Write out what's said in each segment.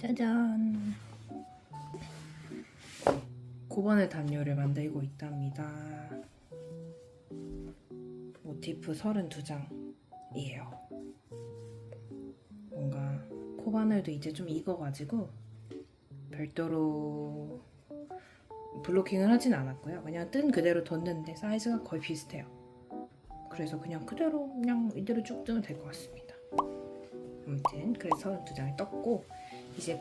짜잔! 고번의 담요를 만들고 있답니다. 모티프 32장이에요. 뭔가 코바늘도 이제 좀 익어가지고 별도로 블로킹을 하진 않았고요. 그냥 뜬 그대로 뒀는데 사이즈가 거의 비슷해요. 그래서 그냥 그대로 이대로 쭉 뜨면 될 것 같습니다. 아무튼 그래서 32장을 떴고 이제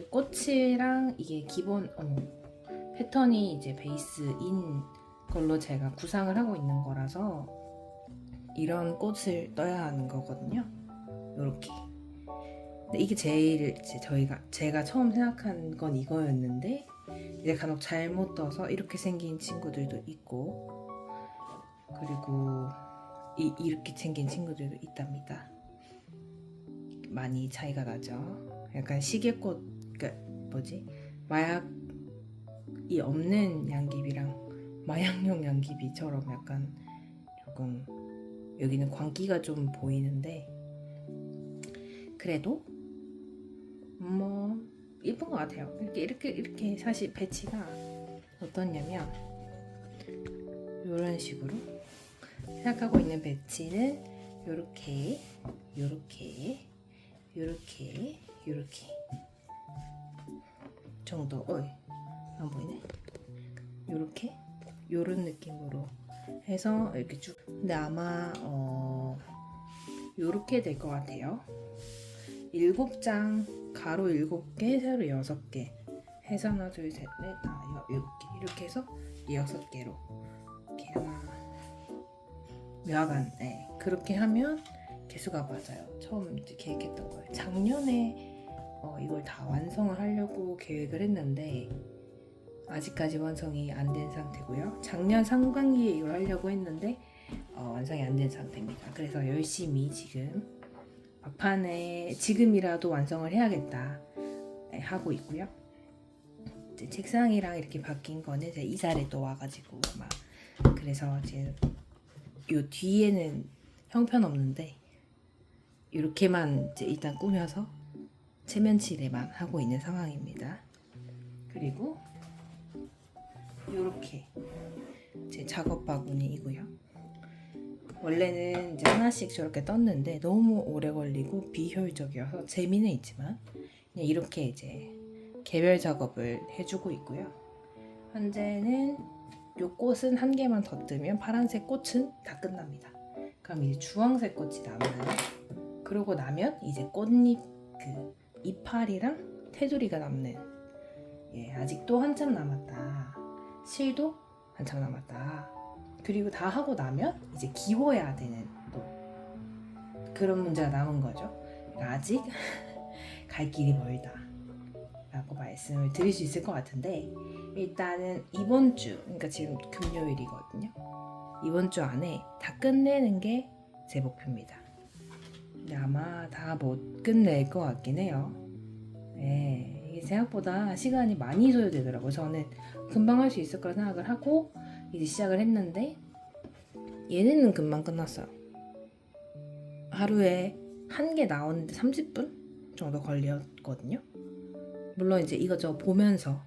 꽃이랑 이게 기본 패턴이 이제 베이스인 걸로 제가 구상을 하고 있는 거라서 이런 꽃을 떠야 하는 거거든요. 요렇게. 근데 이게 제일 제가 처음 생각한 건 이거였는데 이제 간혹 잘못 떠서 이렇게 생긴 친구들도 있고 그리고 이렇게 생긴 친구들도 있답니다. 많이 차이가 나죠. 약간 시계꽃, 그러니까 마약이 없는 양귀비랑 마약용 양귀비처럼 약간 조금 여기는 광기가 좀 보이는데 그래도 뭐 예쁜 것 같아요. 이렇게 사실 배치가 어떻냐면 이런 식으로 생각하고 있는 배치는 요렇게 정도. 안 보이네. 요런 느낌으로 해서 이렇게 쭉. 근데 아마 요렇게 될 것 같아요. 7장 가로 7개, 세로 6개 해서 하나, 둘, 셋, 넷, 다 7개 이렇게 해서 6개로 이렇게 하나. 묘하간 그렇게 하면 개수가 맞아요. 처음 계획했던 거예요. 작년에 이걸 다 완성을 하려고 계획을 했는데 아직까지 완성이 안 된 상태고요. 작년 상반기에 이걸 하려고 했는데 완성이 안 된 상태입니다. 그래서 열심히 지금 막판에 지금이라도 완성을 해야겠다 하고 있고요. 이제 책상이랑 이렇게 바뀐 거는 이제 이사를 또 와가지고 막 그래서 이제 요 뒤에는 형편없는데 이렇게만 이제 일단 꾸며서 체면칠에만 하고 있는 상황입니다. 그리고 이렇게 제 작업 바구니이고요. 원래는 이제 하나씩 저렇게 떴는데 너무 오래 걸리고 비효율적이어서 재미는 있지만 그냥 이렇게 이제 개별 작업을 해주고 있고요. 현재는 요 꽃은 한 개만 더 뜨면 파란색 꽃은 다 끝납니다. 그럼 이제 주황색 꽃이 남아요. 그러고 나면 이제 꽃잎 이파리랑 테두리가 남는. 아직도 한참 남았다. 실도 한참 남았다. 그리고 다 하고 나면 이제 기워야 되는 또 그런 문제가 남은 거죠. 그러니까 아직 갈 길이 멀다 라고 말씀을 드릴 수 있을 것 같은데 일단은 이번 주, 그러니까 지금 금요일이거든요. 이번 주 안에 다 끝내는 게 제 목표입니다. 근데 아마 다 못 끝낼 것 같긴 해요. 이게 생각보다 시간이 많이 소요되더라고요. 저는 금방 할 수 있을 거라 생각을 하고 이제 시작을 했는데 얘네는 금방 끝났어요. 하루에 한 개 나오는데 30분 정도 걸렸거든요. 물론 이제 이것저것 보면서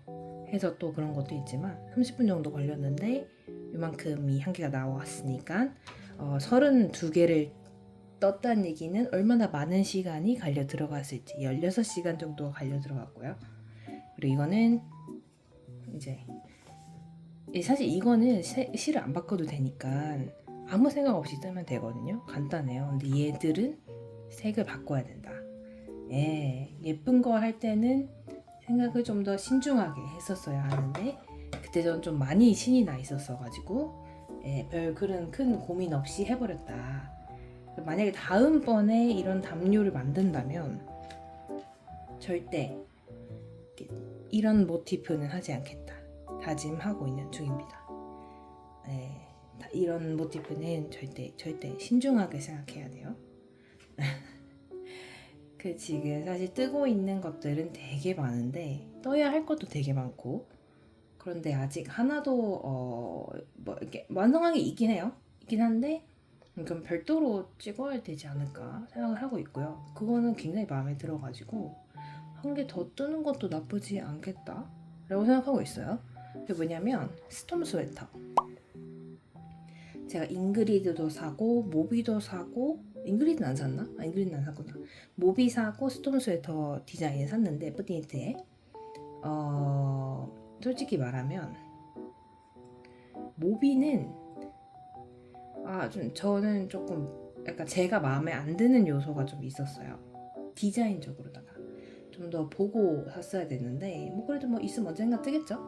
해서 또 그런 것도 있지만 30분 정도 걸렸는데 이만큼이 한 개가 나왔으니까 32개를 떴다는 얘기는 얼마나 많은 시간이 갈려 들어갔을지 16시간 정도가 갈려 들어갔고요. 그리고 이거는 이제 사실 이거는 실을 안 바꿔도 되니까 아무 생각 없이 뜨면 되거든요. 간단해요. 근데 얘들은 색을 바꿔야 된다. 예쁜 거 할 때는 생각을 좀 더 신중하게 했었어야 하는데 그때 저는 좀 많이 신이 나 있었어가지고 별 그런 큰 고민 없이 해버렸다. 만약에 다음번에 이런 담요를 만든다면 절대 이런 모티프는 하지 않겠다 다짐하고 있는 중입니다. 이런 모티프는 절대 신중하게 생각해야 돼요. 지금 사실 뜨고 있는 것들은 되게 많은데 떠야 할 것도 되게 많고 그런데 아직 하나도 이렇게 완성한 게 있긴 해요. 있긴 한데 그럼 별도로 찍어야 되지 않을까 생각을 하고 있고요. 그거는 굉장히 마음에 들어가지고 한 개 더 뜨는 것도 나쁘지 않겠다 라고 생각하고 있어요. 그게 뭐냐면 스톰 스웨터. 제가 잉그리드도 사고 모비도 사고, 잉그리드는 안 샀나? 잉그리드는 안 샀구나. 모비 사고 스톰 스웨터 디자인을 샀는데 뿌띠니트에 솔직히 말하면 모비는 저는 조금 약간 제가 마음에 안 드는 요소가 좀 있었어요. 디자인적으로다가 좀 더 보고 샀어야 됐는데 뭐 그래도 뭐 있으면 언젠가 뜨겠죠?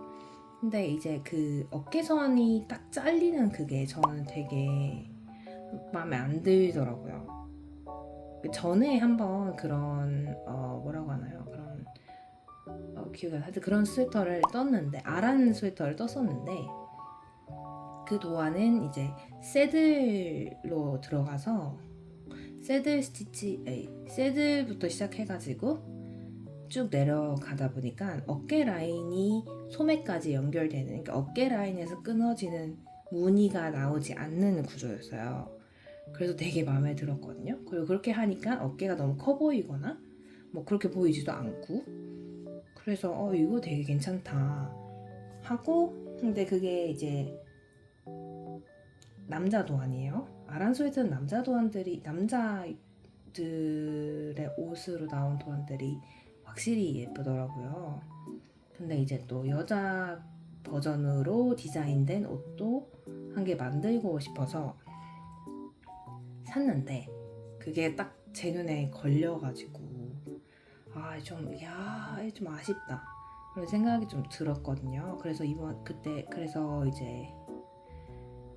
근데 이제 그 어깨선이 딱 잘리는 그게 저는 되게 마음에 안 들더라고요. 전에 한번 그런 뭐라고 하나요? 그런 기억이 안 하여튼 그런 스웨터를 떴는데, 아란 스웨터를 떴었는데 그 도안은 이제 새들로 들어가서 새들부터 시작해가지고 쭉 내려가다 보니까 어깨 라인이 소매까지 연결되는, 그러니까 어깨 라인에서 끊어지는 무늬가 나오지 않는 구조였어요. 그래서 되게 마음에 들었거든요. 그리고 그렇게 하니까 어깨가 너무 커 보이거나 뭐 그렇게 보이지도 않고, 그래서 이거 되게 괜찮다 하고. 근데 그게 이제 남자 도안이에요. 아란 스웨트는 남자들의 옷으로 나온 도안들이 확실히 예쁘더라고요. 근데 이제 또 여자 버전으로 디자인된 옷도 한 개 만들고 싶어서 샀는데 그게 딱 제 눈에 걸려가지고 좀 아쉽다 그런 생각이 좀 들었거든요. 그래서 그래서 이제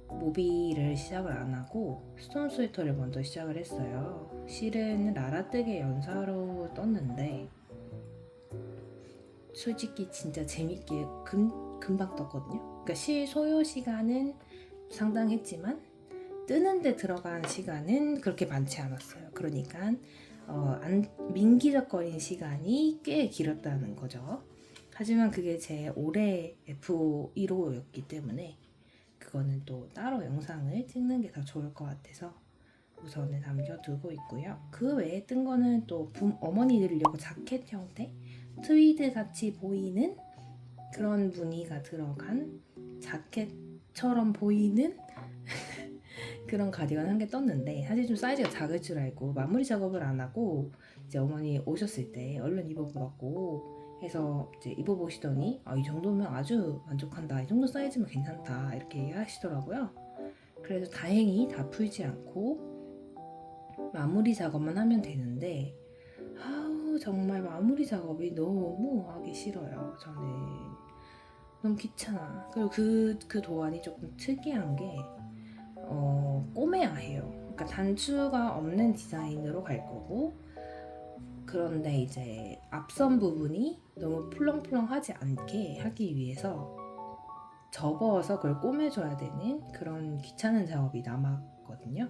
모비를 시작을 안 하고 스톤 스웨터를 먼저 시작을 했어요. 실은 라라뜨게 연사로 떴는데 솔직히 진짜 재밌게 금방 떴거든요. 그러니까 실 소요 시간은 상당했지만 뜨는데 들어간 시간은 그렇게 많지 않았어요. 그러니까 민기적거린 시간이 꽤 길었다는 거죠. 하지만 그게 제 올해 F1호였기 때문에 그거는 또 따로 영상을 찍는 게 더 좋을 것 같아서 우선은 남겨두고 있고요. 그 외에 뜬 거는 또 어머니들이려고 자켓 형태, 트위드 같이 보이는 그런 무늬가 들어간 자켓처럼 보이는 그런 가디건 한 개 떴는데 사실 좀 사이즈가 작을 줄 알고 마무리 작업을 안 하고 이제 어머니 오셨을 때 얼른 입어보라고 해서 이제 입어보시더니 이 정도면 아주 만족한다, 이 정도 사이즈면 괜찮다 이렇게 하시더라고요. 그래서 다행히 다 풀지 않고 마무리 작업만 하면 되는데 정말 마무리 작업이 너무 하기 싫어요. 저는 너무 귀찮아. 그리고 그 도안이 조금 특이한 게 꼬매야해요. 그러니까 단추가 없는 디자인으로 갈 거고, 그런데 이제 앞선 부분이 너무 풀렁풀렁하지 않게 하기 위해서 접어서 그걸 꼬매줘야 되는 그런 귀찮은 작업이 남았거든요.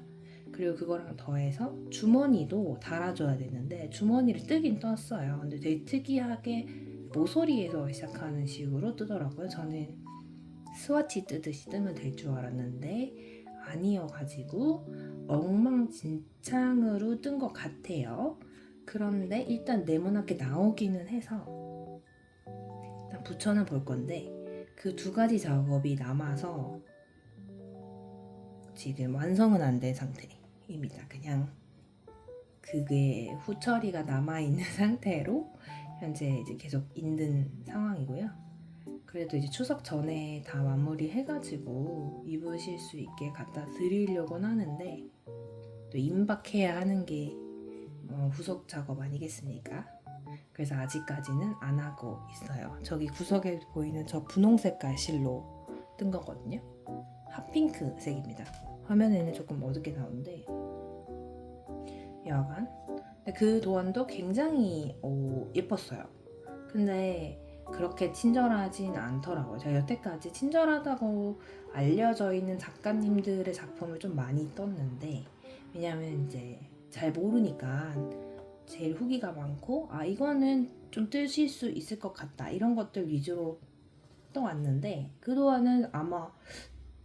그리고 그거랑 더해서 주머니도 달아줘야 되는데 주머니를 뜨긴 떴어요. 근데 되게 특이하게 모서리에서 시작하는 식으로 뜨더라고요. 저는 스와치 뜨듯이 뜨면 될 줄 알았는데 아니어가지고 엉망진창으로 뜬 것 같아요. 그런데 일단 네모나게 나오기는 해서 일단 붙여는 볼 건데 그 두 가지 작업이 남아서 지금 완성은 안 된 상태입니다. 그냥 그게 후처리가 남아있는 상태로 현재 이제 계속 있는 상황이고요. 그래도 이제 추석 전에 다 마무리 해가지고 입으실 수 있게 갖다 드리려고는 하는데 또 임박해야 하는 게 후속 작업 아니겠습니까? 그래서 아직까지는 안 하고 있어요. 저기 구석에 보이는 저 분홍 색깔 실로 뜬 거거든요. 핫핑크 색입니다. 화면에는 조금 어둡게 나오는데 여하간 그 도안도 굉장히 예뻤어요. 근데 그렇게 친절하진 않더라고요. 제가 여태까지 친절하다고 알려져 있는 작가님들의 작품을 좀 많이 떴는데, 왜냐면 이제 잘 모르니까 제일 후기가 많고 이거는 좀 뜨실 수 있을 것 같다 이런 것들 위주로 떠왔는데 그동안은 아마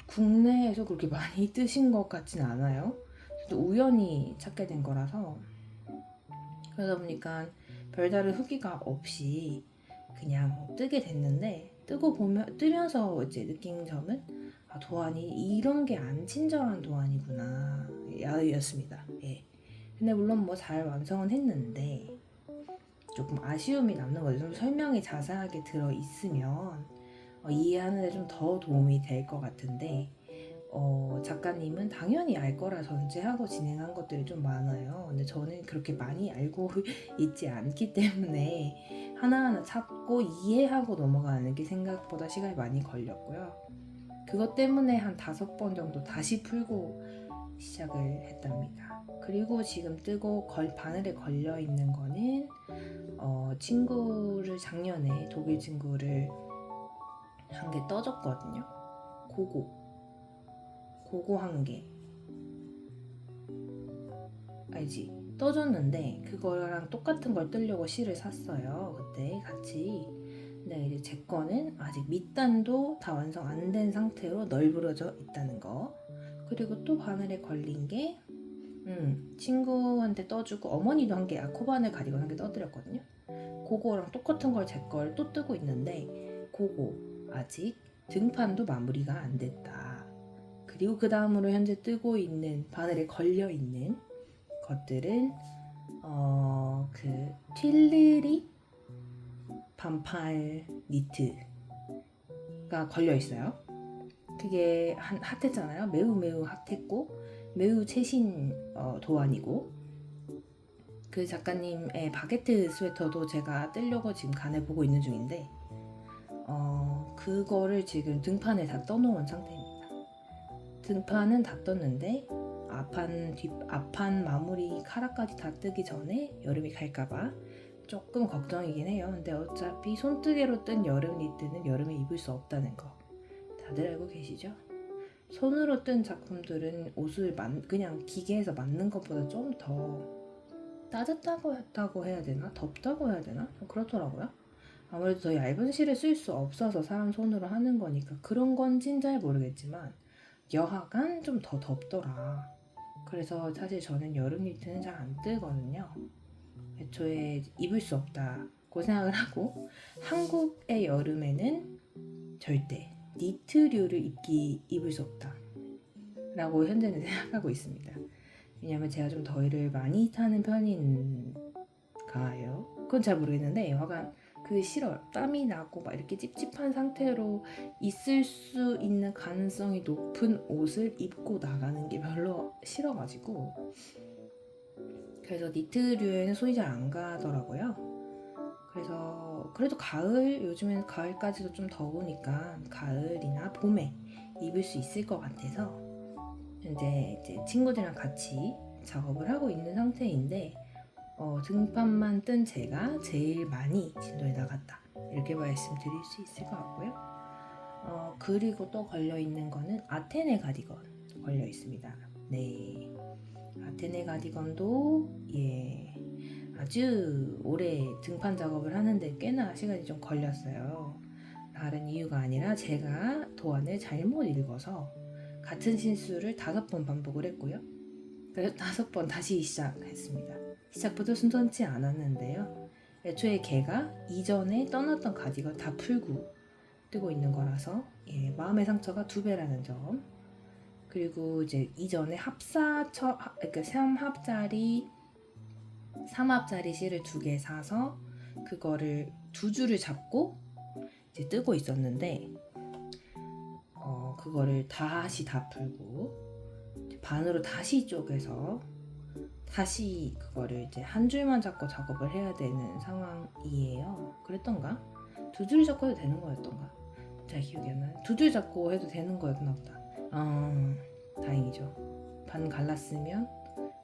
국내에서 그렇게 많이 뜨신 것 같진 않아요. 저도 우연히 찾게 된 거라서. 그러다 보니까 별다른 후기가 없이 그냥 뜨게 됐는데 뜨면서 이제 느낀 점은 도안이 이런 게 안 친절한 도안이구나 였습니다. 예. 근데 물론 뭐 잘 완성은 했는데 조금 아쉬움이 남는 거죠. 좀 설명이 자세하게 들어 있으면 이해하는 데 좀 더 도움이 될 것 같은데 작가님은 당연히 알 거라 전제하고 진행한 것들이 좀 많아요. 근데 저는 그렇게 많이 알고 있지 않기 때문에 하나하나 찾고 이해하고 넘어가는 게 생각보다 시간이 많이 걸렸고요. 그것 때문에 한 5번 정도 다시 풀고 시작을 했답니다. 그리고 지금 뜨고 바늘에 걸려 있는 거는 친구를 작년에 독일 친구를 한 개 떠줬거든요. 그거 한 개. 알지? 떠줬는데 그거랑 똑같은 걸 뜨려고 실을 샀어요. 그때 같이. 근데 이제 제 거는 아직 밑단도 다 완성 안 된 상태로 널브러져 있다는 거. 그리고 또 바늘에 걸린 게 친구한테 떠주고 어머니도 한 개 아코바늘 가디건 한 개 떠드렸거든요. 그거랑 똑같은 걸 제 걸 또 뜨고 있는데 그거 아직 등판도 마무리가 안 됐다. 그리고 그 다음으로 현재 뜨고 있는 바늘에 걸려 있는 것들은 그 튠르리 반팔 니트가 걸려 있어요. 그게 핫했잖아요. 매우 핫했고 매우 최신 도안이고 그 작가님의 바게트 스웨터도 제가 뜨려고 지금 간에 보고 있는 중인데 그거를 지금 등판에 다 떠놓은 상태입니다. 등판은 다 떴는데 앞판 마무리 카라까지 다 뜨기 전에 여름이 갈까봐 조금 걱정이긴 해요. 근데 어차피 손뜨개로 뜬 여름 니트는 여름에 입을 수 없다는 거 다들 알고 계시죠? 손으로 뜬 작품들은 옷을 그냥 기계에서 만든 것보다 좀 더 따뜻하고 해야 되나? 덥다고 해야 되나? 좀 그렇더라고요. 아무래도 더 얇은 실을 쓸 수 없어서 사람 손으로 하는 거니까 그런 건진 잘 모르겠지만 여하간 좀 더 덥더라. 그래서 사실 저는 여름 니트는 잘 안 뜨거든요. 애초에 입을 수 없다고 생각을 하고 한국의 여름에는 절대 니트류를 입을 수 없다 라고 현재는 생각하고 있습니다. 왜냐면 제가 좀 더위를 많이 타는 편인가요? 그건 잘 모르겠는데 여하간 그게 싫어요. 땀이 나고 막 이렇게 찝찝한 상태로 있을 수 있는 가능성이 높은 옷을 입고 나가는 게 별로 싫어가지고 그래서 니트류에는 손이 잘 안 가더라고요. 그래서 그래도 요즘엔 가을까지도 좀 더우니까 가을이나 봄에 입을 수 있을 것 같아서 이제 친구들이랑 같이 작업을 하고 있는 상태인데 등판만 뜬 제가 제일 많이 진도에 나갔다 이렇게 말씀드릴 수 있을 것 같고요. 그리고 또 걸려있는 거는 아테네 가디건 걸려 있습니다. 네, 아테네 가디건도 아주 오래 등판 작업을 하는데 꽤나 시간이 좀 걸렸어요. 다른 이유가 아니라 제가 도안을 잘못 읽어서 같은 실수를 5번 반복을 했고요. 그래서 5번 다시 시작했습니다. 시작부터 순탄치 않았는데요. 애초에 걔가 이전에 떠났던 가디건 다 풀고 뜨고 있는 거라서 마음의 상처가 2배라는 점. 그리고 이제 이전에 그러니까 3합짜리 실을 2개 사서 그거를 2줄을 잡고 이제 뜨고 있었는데 그거를 다시 다 풀고 반으로 다시 쪼개서 다시 그거를 이제 한 줄만 잡고 작업을 해야 되는 상황이에요. 그랬던가? 2줄 잡고 해도 되는 거였던가? 잘 기억이 안 나요. 2줄 잡고 해도 되는 거였나 보다. 다행이죠. 반 갈랐으면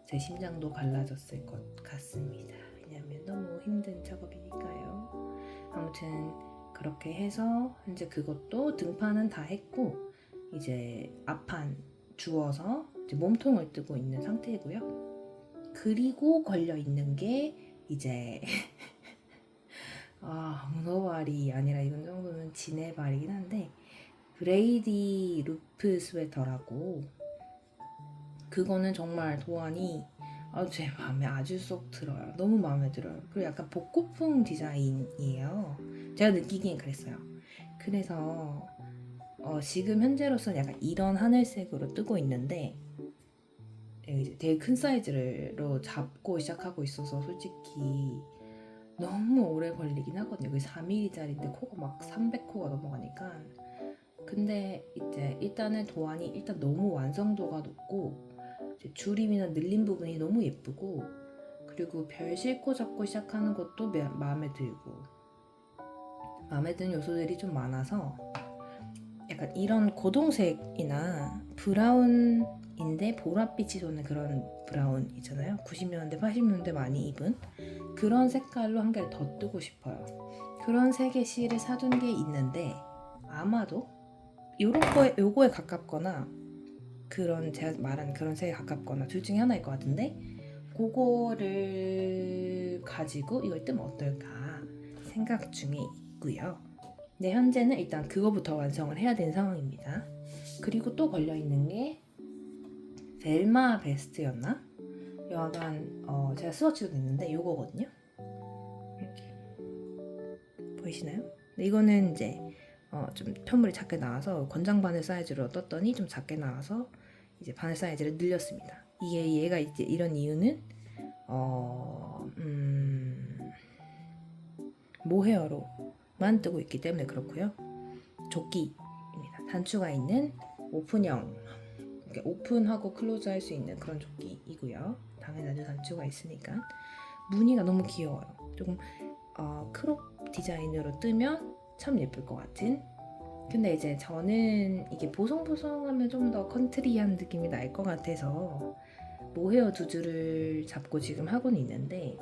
제 심장도 갈라졌을 것 같습니다. 왜냐면 너무 힘든 작업이니까요. 아무튼 그렇게 해서 현재 그것도 등판은 다 했고 이제 앞판 주워서 이제 몸통을 뜨고 있는 상태고요. 그리고 걸려 있는 게 이제 문어발이 아니라 이건 정도는 지네발이긴 한데 브레이디 루프 스웨터라고 그거는 정말 도안이 제 마음에 아주 쏙 들어요. 너무 마음에 들어요. 그리고 약간 복고풍 디자인이에요. 제가 느끼기엔 그랬어요. 그래서 지금 현재로서는 약간 이런 하늘색으로 뜨고 있는데 이제 되게 큰 사이즈로 잡고 시작하고 있어서 솔직히 너무 오래 걸리긴 하거든요. 그게 4mm짜리인데 코가 막 300코가 넘어가니까. 근데 이제 일단은 도안이 일단 너무 완성도가 높고 줄임이나 늘린 부분이 너무 예쁘고, 그리고 별 싣고 잡고 시작하는 것도 마음에 들고, 마음에 드는 요소들이 좀 많아서 약간 이런 고동색이나 브라운인데 보랏빛이 도는 그런 브라운 있잖아요. 90년대 80년대 많이 입은 그런 색깔로 한 개를 더 뜨고 싶어요. 그런 색의 실을 사둔 게 있는데 아마도 요거에 가깝거나 그런 제가 말한 그런 색에 가깝거나 둘 중에 하나일 것 같은데, 그거를 가지고 이걸 뜨면 어떨까 생각 중에 있고요. 네, 현재는 일단 그거부터 완성을 해야 되는 상황입니다. 그리고 또 걸려있는 게 벨마 베스트였나? 여하간 제가 스워치도 있는데 요거거든요. 이렇게 보이시나요? 네, 이거는 이제 좀 편물이 작게 나와서 권장 바늘 사이즈로 떴더니 좀 작게 나와서 이제 바늘 사이즈를 늘렸습니다. 얘가 이제 이런 이유는 모헤어로만 뜨고 있기 때문에 그렇고요. 조끼입니다. 단추가 있는 오픈형, 이렇게 오픈하고 클로즈 할 수 있는 그런 조끼이고요. 당연하죠, 단추가 있으니까. 무늬가 너무 귀여워요. 조금 크롭 디자인으로 뜨면 참 예쁠 것 같은. 근데 이제 저는 이게 보송보송하면 좀 더 컨트리한 느낌이 날 것 같아서 모헤어 두 줄을 잡고 지금 하고는 있는데,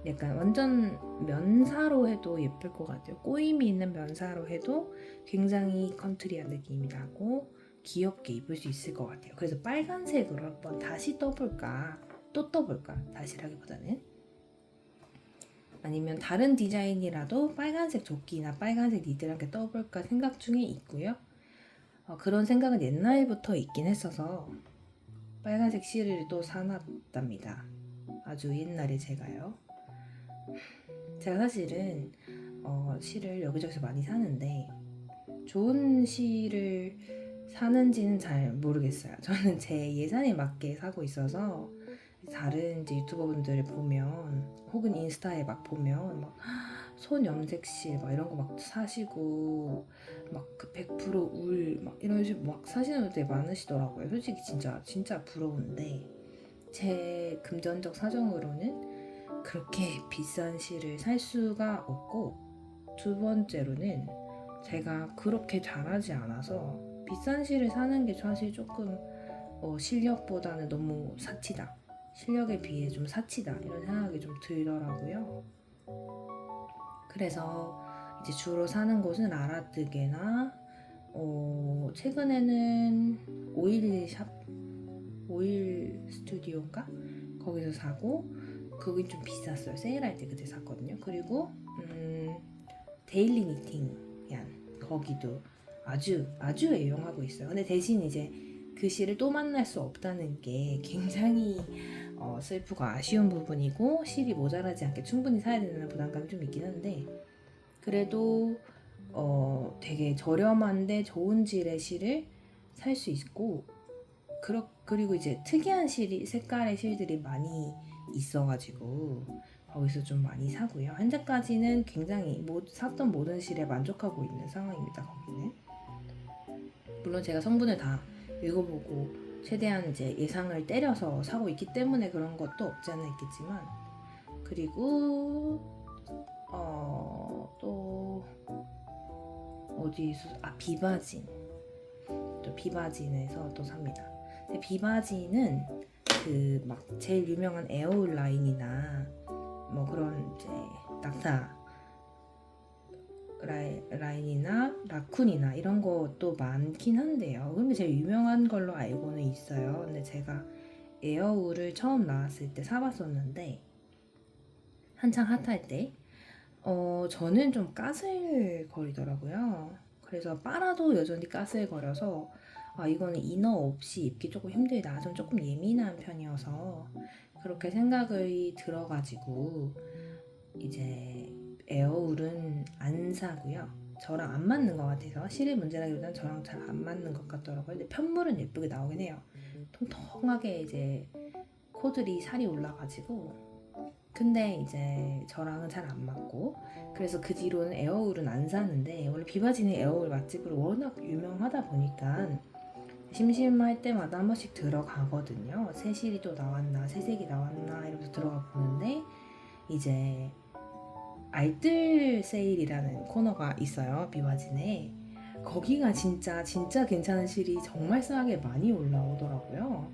약간 완전 면사로 해도 예쁠 것 같아요. 꼬임이 있는 면사로 해도 굉장히 컨트리한 느낌이 나고 귀엽게 입을 수 있을 것 같아요. 그래서 빨간색으로 한번 다시 떠볼까, 또 떠볼까, 다시라기보다는 아니면 다른 디자인이라도 빨간색 조끼나 빨간색 니트를 함께 떠볼까 생각 중에 있고요. 그런 생각은 옛날부터 있긴 했어서 빨간색 실을 또 사놨답니다. 아주 옛날에 제가 사실은 실을 여기저기서 많이 사는데 좋은 실을 사는지는 잘 모르겠어요. 저는 제 예산에 맞게 사고 있어서 다른 이제 유튜버분들 보면 혹은 인스타에 막 보면 막 손염색실 막 이런 거 막 사시고 막 그 100%울 막 이런 식으로 막 사시는 분들 많으시더라고요. 솔직히 진짜 부러운데 제 금전적 사정으로는 그렇게 비싼 실을 살 수가 없고, 두 번째로는 제가 그렇게 잘하지 않아서 비싼 실을 사는 게 사실 조금 실력보다는 너무 사치다, 실력에 비해 좀 사치다 이런 생각이 좀 들더라고요. 그래서 이제 주로 사는 곳은 라라뜨게나 최근에는 오일 스튜디오인가? 거기서 사고, 거긴 좀 비쌌어요. 세일할 때 그때 샀거든요. 그리고 데일리 니팅얀, 거기도 아주 애용하고 있어요. 근데 대신 이제 그 시를 또 만날 수 없다는 게 굉장히 슬프고 아쉬운 부분이고, 실이 모자라지 않게 충분히 사야 되는 부담감이 좀 있긴 한데, 그래도 되게 저렴한데 좋은 질의 실을 살 수 있고, 그리고 이제 특이한 색깔의 실들이 많이 있어가지고 거기서 좀 많이 사고요. 현재까지는 굉장히 샀던 모든 실에 만족하고 있는 상황입니다. 거기는 물론 제가 성분을 다 읽어보고 최대한 이제 예상을 때려서 사고 있기 때문에 그런 것도 없지 않아 있겠지만, 그리고 또 어디서 비바진, 또 비바진에서 또 삽니다. 근데 비바진은 그 막 제일 유명한 에어울 라인이나 뭐 그런 이제 낙타 라인이나 라쿤이나 이런 것도 많긴 한데요. 근데 제일 유명한 걸로 알고는 있어요. 근데 제가 에어울을 처음 나왔을 때 사봤었는데, 한창 핫할 때 저는 좀 까슬거리더라고요. 그래서 빨아도 여전히 까슬거려서 이거는 이너 없이 입기 조금 힘들다. 전 조금 예민한 편이어서 그렇게 생각이 들어가지고 이제 에어울은 안 사고요. 저랑 안 맞는 것 같아서 실의 문제라기보다는 저랑 잘 안 맞는 것 같더라고요. 근데 편물은 예쁘게 나오긴 해요. 통통하게 이제 코들이 살이 올라가지고 근데 이제 저랑은 잘 안 맞고 그래서 그 뒤로는 에어울은 안 사는데 원래 비바지는 에어울 맛집으로 워낙 유명하다 보니까 심심할 때마다 한 번씩 들어가거든요. 새 실이 또 나왔나 새 색이 나왔나 이러면서 들어가 보는데 이제 알뜰 세일이라는 코너가 있어요. 비바진에 거기가 진짜 괜찮은 실이 정말 싸게 많이 올라오더라고요.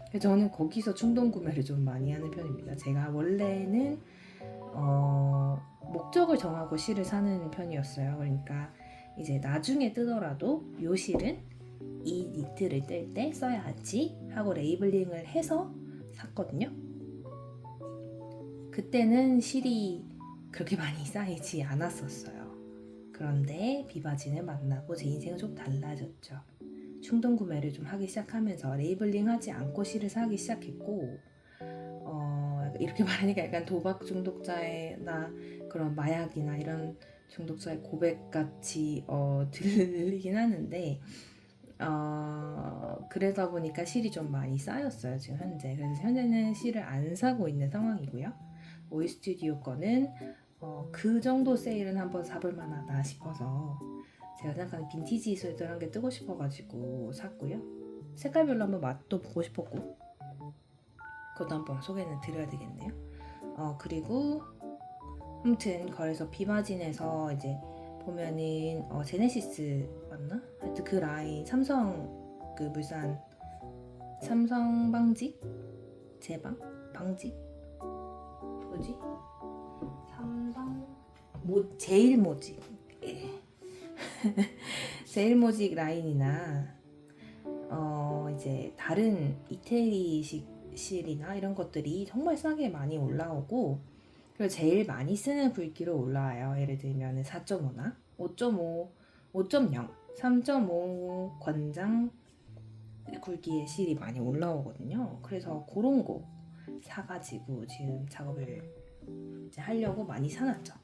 그래서 저는 거기서 충동 구매를 좀 많이 하는 편입니다. 제가 원래는 목적을 정하고 실을 사는 편이었어요. 그러니까 이제 나중에 뜨더라도 요 실은 이 니트를 뜰 때 써야지 하고 레이블링을 해서 샀거든요. 그때는 실이 그렇게 많이 쌓이지 않았었어요. 그런데 비바진을 만나고 제 인생은 좀 달라졌죠. 충동 구매를 좀 하기 시작하면서 레이블링하지 않고 실을 사기 시작했고 이렇게 말하니까 약간 도박 중독자나 그런 마약이나 이런 중독자의 고백같이 들리긴 하는데 그러다 보니까 실이 좀 많이 쌓였어요 지금 현재. 그래서 현재는 실을 안 사고 있는 상황이고요. 오이 스튜디오 거는 그 정도 세일은 한번 사볼 만하다 싶어서 제가 생각하는 빈티지 스웨터 한 개 뜨고 싶어가지고 샀고요. 색깔별로 한번 맛도 보고 싶었고 그것도 한번 소개는 드려야 되겠네요. 그리고 아무튼 거기서 비바진에서 이제 보면은 제네시스 맞나? 하여튼 그 라인 삼성 그 물산 삼성 방직? 제방? 방직? 뭐지? 삼성 제일모직 제일모직 라인이나 이제 다른 이태리식 실이나 이런 것들이 정말 싸게 많이 올라오고 그리고 제일 많이 쓰는 굵기로 올라와요. 예를 들면 4.5나 5.5, 5.0, 3.5 권장 굵기의 실이 많이 올라오거든요. 그래서 그런 거 사가지고 지금 작업을 이제 하려고 많이 사놨죠.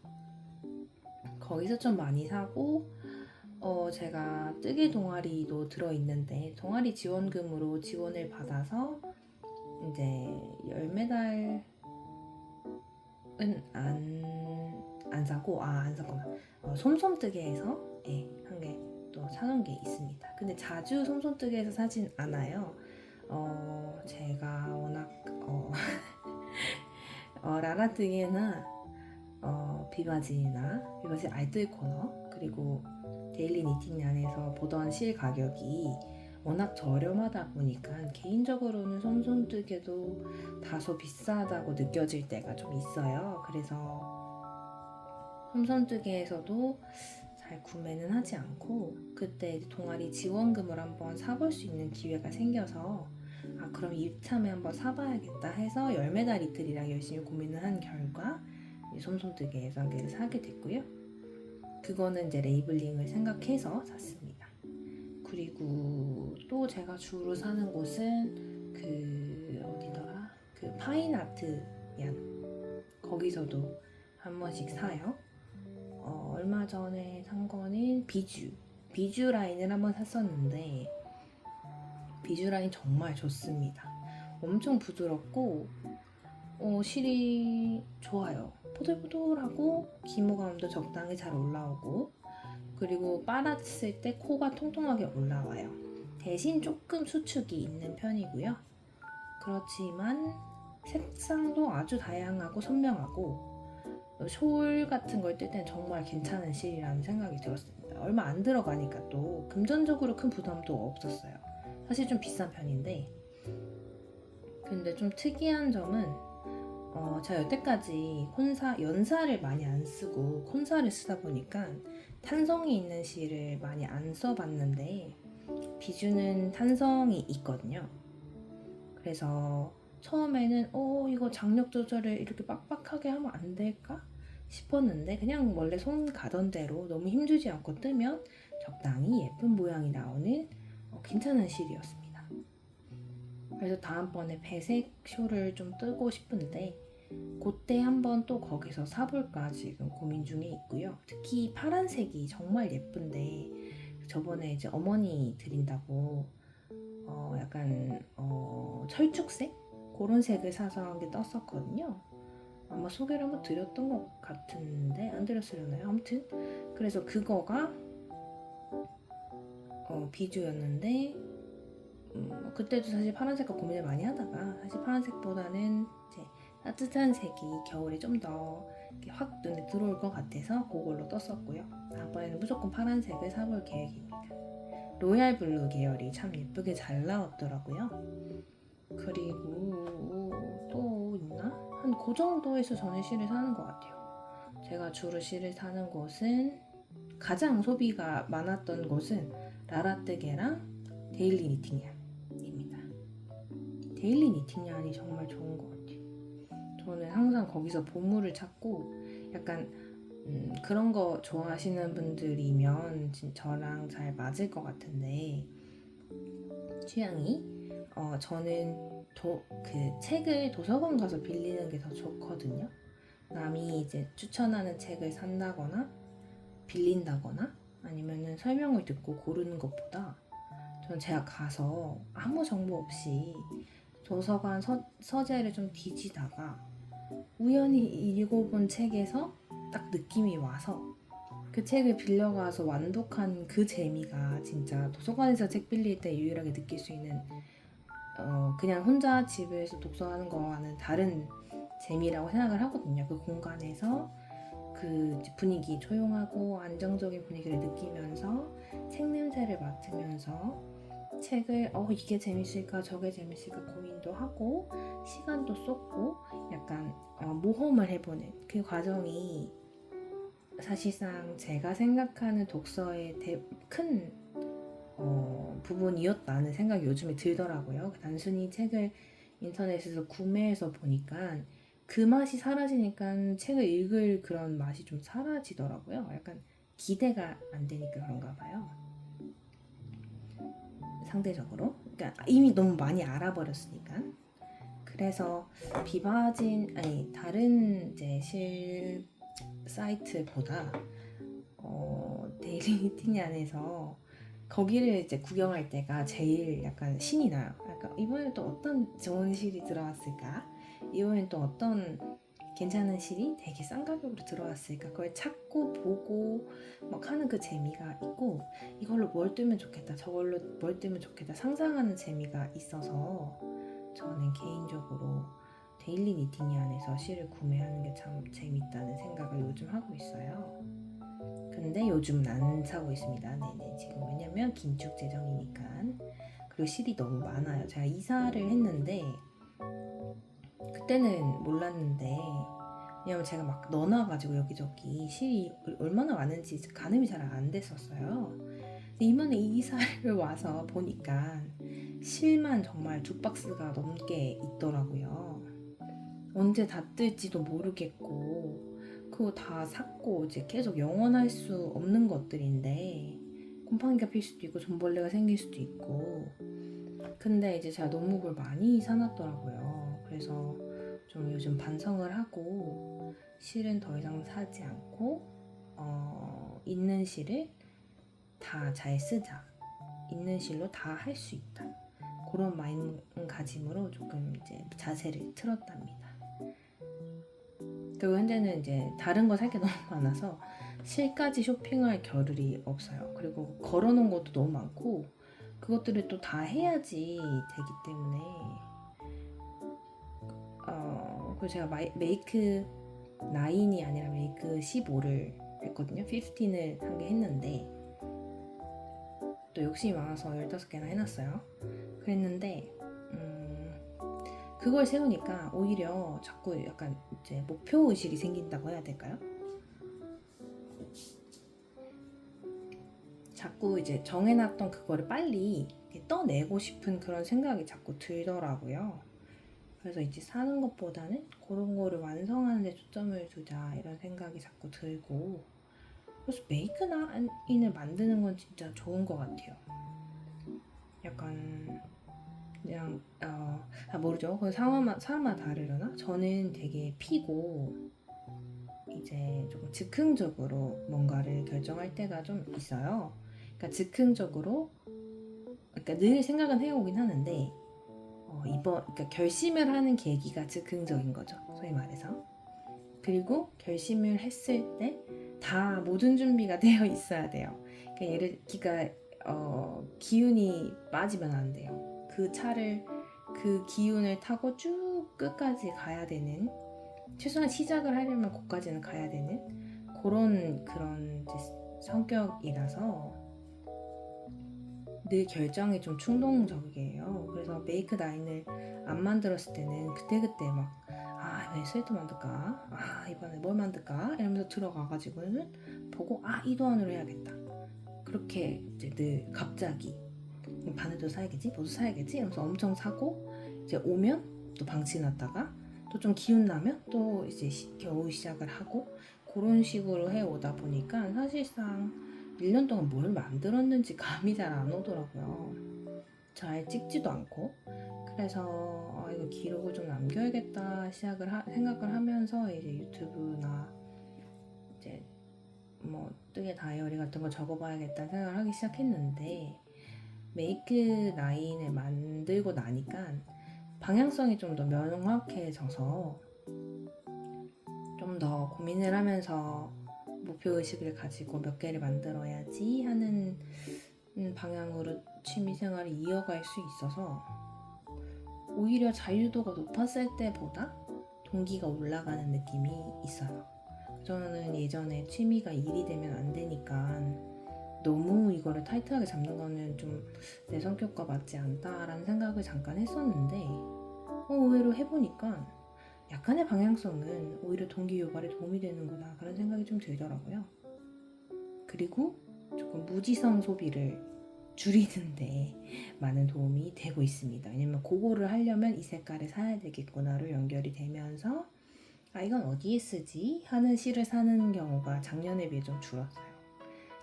거기서 좀 많이 사고 제가 뜨개 동아리도 들어있는데 동아리 지원금으로 지원을 받아서 이제 열매달은 안 사고 안 샀구나. 솜솜뜨개에서 한 개 또 사놓은 게 있습니다. 근데 자주 솜솜뜨개에서 사진 않아요. 제가 워낙 라라뜨개나 비바진 알뜰 코너 그리고 데일리 니팅란에서 보던 실 가격이 워낙 저렴하다 보니까 개인적으로는 솜솜뜨개도 다소 비싸다고 느껴질 때가 좀 있어요. 그래서 솜솜뜨개에서도 잘 구매는 하지 않고 그때 동아리 지원금을 한번 사볼 수 있는 기회가 생겨서 그럼 이참에 한번 사봐야겠다 해서 열매달 이틀이랑 열심히 고민을 한 결과 솜솜뜨개에서 한 개를 사게 됐고요. 그거는 이제 레이블링을 생각해서 샀습니다. 그리고 또 제가 주로 사는 곳은 그 어디더라? 그 파인아트얀 거기서도 한 번씩 사요. 얼마 전에 산 거는 비주 라인을 한번 샀었는데 비주 라인 정말 좋습니다. 엄청 부드럽고 실이 좋아요. 포들포들하고 기모감도 적당히 잘 올라오고 그리고 빨았을 때 코가 통통하게 올라와요. 대신 조금 수축이 있는 편이고요. 그렇지만 색상도 아주 다양하고 선명하고 숄 같은 걸 뜰 땐 정말 괜찮은 실이라는 생각이 들었습니다. 얼마 안 들어가니까 또 금전적으로 큰 부담도 없었어요. 사실 좀 비싼 편인데 근데 좀 특이한 점은 제가 여태까지 연사를 많이 안 쓰고 콘사를 쓰다 보니까 탄성이 있는 실을 많이 안 써봤는데 비주는 탄성이 있거든요. 그래서 처음에는 이거 장력 조절을 이렇게 빡빡하게 하면 안 될까 싶었는데 그냥 원래 손 가던 대로 너무 힘주지 않고 뜨면 적당히 예쁜 모양이 나오는 괜찮은 실이었습니다. 그래서 다음번에 배색 쇼를 좀 뜨고 싶은데 그때 한번 또 거기서 사볼까 지금 고민 중에 있고요. 특히 파란색이 정말 예쁜데 저번에 이제 어머니 드린다고 약간 철쭉색? 그런 색을 사서 한 게 떴었거든요. 아마 소개를 한번 드렸던 것 같은데 안 드렸으려나요? 아무튼 그래서 그거가 비주였는데 그때도 사실 파란색과 고민을 많이 하다가 사실 파란색보다는 이제 따뜻한 색이 겨울에 좀 더 확 눈에 들어올 것 같아서 그걸로 떴었고요. 다음번에는 무조건 파란색을 사볼 계획입니다. 로얄 블루 계열이 참 예쁘게 잘 나왔더라고요. 그리고 또 있나? 한 그 정도에서 저는 실을 사는 것 같아요. 제가 주로 실을 사는 곳은 가장 소비가 많았던 곳은 라라뜨게랑 데일리 니팅yar입니다. 데일리 니팅yar이 정말 좋은 것 같아요. 저는 항상 거기서 보물을 찾고 약간 그런 거 좋아하시는 분들이면 저랑 잘 맞을 것 같은데 취향이 저는 그 책을 도서관 가서 빌리는 게 더 좋거든요. 남이 이제 추천하는 책을 산다거나 빌린다거나 아니면은 설명을 듣고 고르는 것보다 전 제가 가서 아무 정보 없이 도서관 서재를 좀 뒤지다가 우연히 읽어본 책에서 딱 느낌이 와서 그 책을 빌려가서 완독한 그 재미가 진짜 도서관에서 책 빌릴 때 유일하게 느낄 수 있는 그냥 혼자 집에서 독서하는 거와는 다른 재미라고 생각을 하거든요. 그 공간에서 그 분위기, 조용하고 안정적인 분위기를 느끼면서 책 냄새를 맡으면서 책을 이게 재밌을까 저게 재밌을까 고민도 하고 시간도 쏟고 약간 모험을 해보는 그 과정이 사실상 제가 생각하는 독서의 큰 부분이었다는 생각이 요즘에 들더라고요. 단순히 책을 인터넷에서 구매해서 보니까 그 맛이 사라지니까 책을 읽을 그런 맛이 좀 사라지더라고요. 약간 기대가 안 되니까 그런가 봐요. 상대적으로. 그러니까 이미 너무 많이 알아버렸으니까. 그래서 다른 이제 실 사이트보다 데일리 니팅이 안에서 거기를 이제 구경할 때가 제일 약간 신이 나요. 약간 이번에 또 어떤 좋은 실이 들어왔을까? 이번엔 또 어떤 괜찮은 실이 되게 싼 가격으로 들어왔으니까 그걸 찾고 보고 막 하는 그 재미가 있고 이걸로 뭘 뜨면 좋겠다 저걸로 뭘 뜨면 좋겠다 상상하는 재미가 있어서 저는 개인적으로 데일리 니팅이 안에서 실을 구매하는 게 참 재밌다는 생각을 요즘 하고 있어요. 근데 요즘은 안 사고 있습니다. 네네 지금 왜냐면 긴축 재정이니까. 그리고 실이 너무 많아요. 제가 이사를 했는데 그때는 몰랐는데 왜냐면 제가 막 넣어놔가지고 여기저기 실이 얼마나 많은지 가늠이 잘 안 됐었어요. 근데 이번에 이사를 와서 보니까 실만 정말 2박스가 넘게 있더라고요. 언제 다 뜰지도 모르겠고 그거 다 샀고 이제 계속 영원할 수 없는 것들인데 곰팡이가 필 수도 있고 존벌레가 생길 수도 있고 근데 이제 제가 너무 많이 사놨더라고요. 그래서 좀 요즘 반성을 하고 실은 더 이상 사지 않고 있는 실을 다 잘 쓰자. 있는 실로 다 할 수 있다. 그런 마음가짐으로 조금 이제 자세를 틀었답니다. 그리고 현재는 이제 다른 거 살 게 너무 많아서 실까지 쇼핑할 겨를이 없어요. 그리고 걸어놓은 것도 너무 많고 그것들을 또 다 해야지 되기 때문에 그리고 제가 메이크 9이 아니라 메이크 15를 했거든요. 15을 한 개 했는데 또 욕심이 많아서 15개나 해놨어요. 그랬는데 그걸 세우니까 오히려 자꾸 약간 이제 목표 의식이 생긴다고 해야 될까요? 자꾸 이제 정해놨던 그거를 빨리 떠내고 싶은 그런 생각이 자꾸 들더라고요. 그래서 이제 사는 것보다는 그런 거를 완성하는 데 초점을 두자 이런 생각이 자꾸 들고 그래서 메이크 라인을 만드는 건 진짜 좋은 것 같아요. 약간 그냥 모르죠. 그 사람마다 다르려나? 저는 되게 피고 이제 조금 즉흥적으로 뭔가를 결정할 때가 좀 있어요. 그러니까 즉흥적으로, 그러니까 늘 생각은 해오긴 하는데 그러니까 결심을 하는 계기가 즉흥적인 거죠. 소위 말해서. 그리고 결심을 했을 때 다 모든 준비가 되어 있어야 돼요. 그러니까 기운이 빠지면 안 돼요. 그 기운을 타고 쭉 끝까지 가야 되는, 최소한 시작을 하려면 거기까지는 가야 되는 그런 이제 성격이라서 늘 결정이 좀 충동적이에요. 그래서 메이크 라인을 안 만들었을 때는 그때그때 막 왜 스웨터 만들까? 이번에 뭘 만들까? 이러면서 들어가가지고는 보고 이 도안으로 해야겠다. 그렇게 이제 늘 갑자기 바늘도 사야겠지? 뭐도 사야겠지? 이러면서 엄청 사고 이제 오면 또 방치놨다가 또 좀 기운 나면 또 이제 겨우 시작을 하고 그런 식으로 해오다 보니까 사실상 1년 동안 뭘 만들었는지 감이 잘 안 오더라고요. 잘 찍지도 않고. 그래서 이거 기록을 좀 남겨야겠다 생각을 하면서 이제 유튜브나 이제 뭐 뜨개 다이어리 같은 거 적어봐야겠다 생각을 하기 시작했는데, 메이크 라인을 만들고 나니까 방향성이 좀 더 명확해져서 좀 더 고민을 하면서 목표의식을 가지고 몇 개를 만들어야지 하는 방향으로 취미생활을 이어갈 수 있어서 오히려 자유도가 높았을 때보다 동기가 올라가는 느낌이 있어요. 저는 예전에 취미가 일이 되면 안 되니까 너무 이거를 타이트하게 잡는 거는 좀 내 성격과 맞지 않다라는 생각을 잠깐 했었는데 의외로 해보니까 약간의 방향성은 오히려 동기 유발에 도움이 되는구나 그런 생각이 좀 들더라고요. 그리고 조금 무지성 소비를 줄이는데 많은 도움이 되고 있습니다. 왜냐면 그거를 하려면 이 색깔을 사야 되겠구나로 연결이 되면서 이건 어디에 쓰지? 하는 실을 사는 경우가 작년에 비해 좀 줄었어요.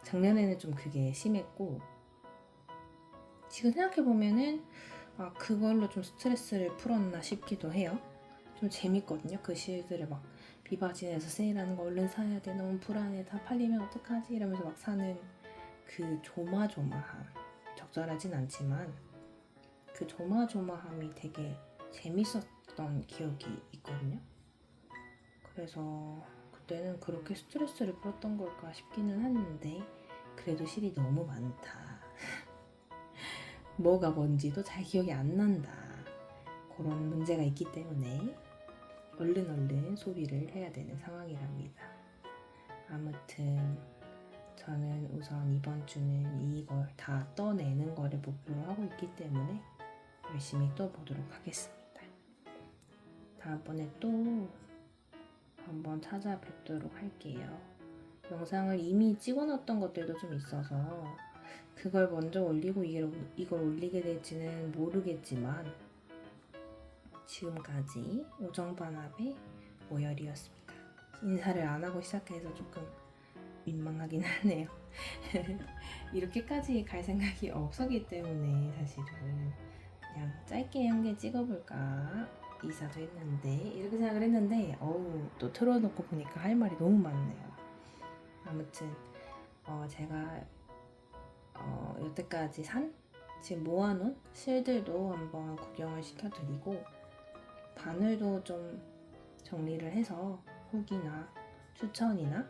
작년에는 좀 그게 심했고 지금 생각해보면은 그걸로 좀 스트레스를 풀었나 싶기도 해요. 좀 재밌거든요. 그 실들을 막 비바진에서 세일하는 거 얼른 사야 돼. 너무 불안해. 다 팔리면 어떡하지? 이러면서 막 사는 그 조마조마함. 적절하진 않지만 그 조마조마함이 되게 재밌었던 기억이 있거든요. 그래서 그때는 그렇게 스트레스를 풀었던 걸까 싶기는 했는데 그래도 실이 너무 많다. 뭐가 뭔지도 잘 기억이 안 난다. 그런 문제가 있기 때문에 얼른 소비를 해야 되는 상황이랍니다. 아무튼 저는 우선 이번 주는 이걸 다 떠내는 거를 목표로 하고 있기 때문에 열심히 떠보도록 하겠습니다. 다음번에 또 한번 찾아뵙도록 할게요. 영상을 이미 찍어놨던 것들도 좀 있어서 그걸 먼저 올리고 이걸 올리게 될지는 모르겠지만 지금까지 우정반합의 오열이었습니다. 인사를 안 하고 시작해서 조금 민망하긴 하네요. 이렇게까지 갈 생각이 없었기 때문에 사실은 그냥 짧게 한 개 찍어볼까 이사도 했는데 이렇게 생각을 했는데 또 틀어놓고 보니까 할 말이 너무 많네요. 아무튼 제가 여태까지 지금 모아놓은 실들도 한번 구경을 시켜드리고 바늘도 좀 정리를 해서 후기나 추천이나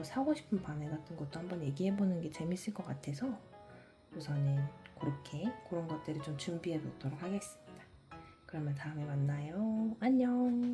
사고 싶은 바늘 같은 것도 한번 얘기해보는 게 재밌을 것 같아서 우선은 그런 것들을 좀 준비해 놓도록 하겠습니다. 그러면 다음에 만나요. 안녕.